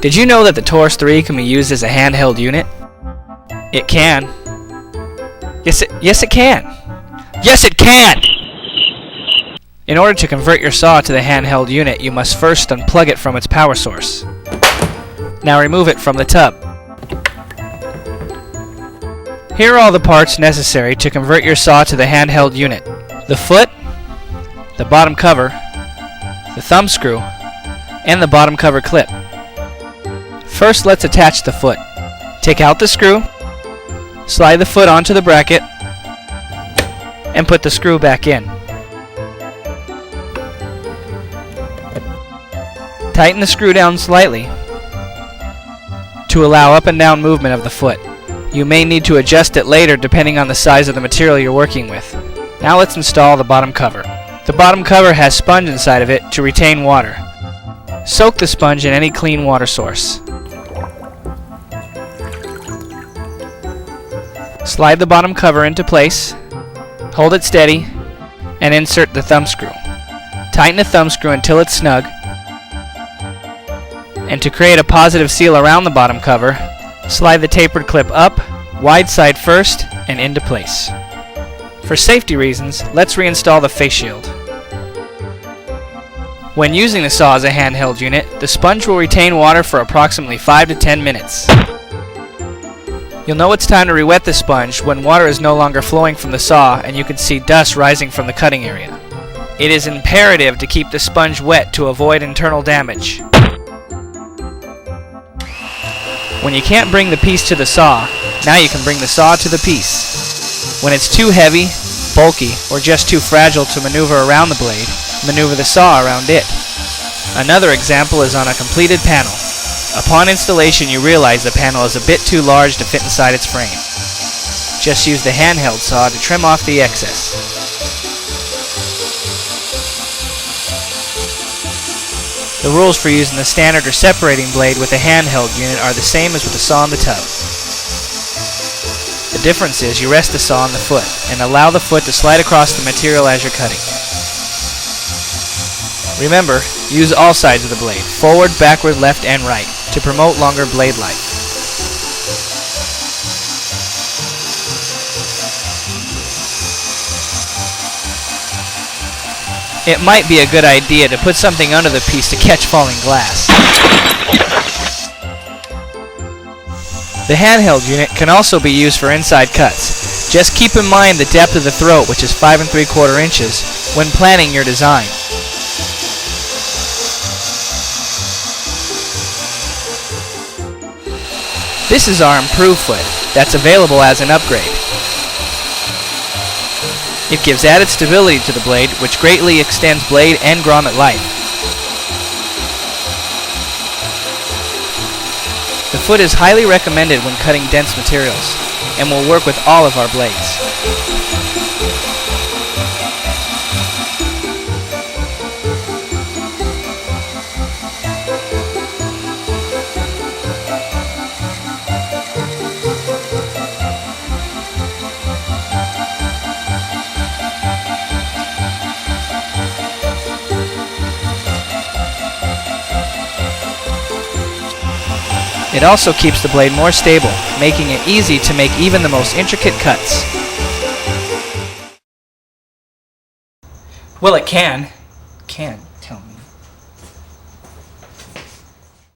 Did you know that the Taurus 3 can be used as a handheld unit? It can. Yes it can! Yes it can! In order to convert your saw to the handheld unit, you must first unplug it from its power source. Now remove it from the tub. Here are all the parts necessary to convert your saw to the handheld unit. The foot, the bottom cover, the thumb screw, and the bottom cover clip. First, let's attach the foot. Take out the screw, slide the foot onto the bracket, and put the screw back in. Tighten the screw down slightly to allow up and down movement of the foot. You may need to adjust it later depending on the size of the material you're working with. Now let's install the bottom cover. The bottom cover has sponge inside of it to retain water. Soak the sponge in any clean water source. Slide the bottom cover into place, hold it steady, and insert the thumb screw. Tighten the thumb screw until it's snug, and to create a positive seal around the bottom cover, slide the tapered clip up, wide side first, and into place. For safety reasons, let's reinstall the face shield. When using the saw as a handheld unit, the sponge will retain water for approximately 5 to 10 minutes. You'll know it's time to re-wet the sponge when water is no longer flowing from the saw and you can see dust rising from the cutting area. It is imperative to keep the sponge wet to avoid internal damage. When you can't bring the piece to the saw, now you can bring the saw to the piece. When it's too heavy, bulky, or just too fragile to maneuver around the blade, maneuver the saw around it. Another example is on a completed panel. Upon installation, you realize the panel is a bit too large to fit inside its frame. Just use the handheld saw to trim off the excess. The rules for using the standard or separating blade with a handheld unit are the same as with the saw in the tub. The difference is you rest the saw on the foot and allow the foot to slide across the material as you're cutting. Remember, use all sides of the blade, forward, backward, left, and right, to promote longer blade life. It might be a good idea to put something under the piece to catch falling glass. The handheld unit can also be used for inside cuts. Just keep in mind the depth of the throat, which is 5 3/4 inches, when planning your design. This is our improved foot that's available as an upgrade. It gives added stability to the blade, which greatly extends blade and grommet life. The foot is highly recommended when cutting dense materials, and will work with all of our blades. It also keeps the blade more stable, making it easy to make even the most intricate cuts. Well, it can. Tell me.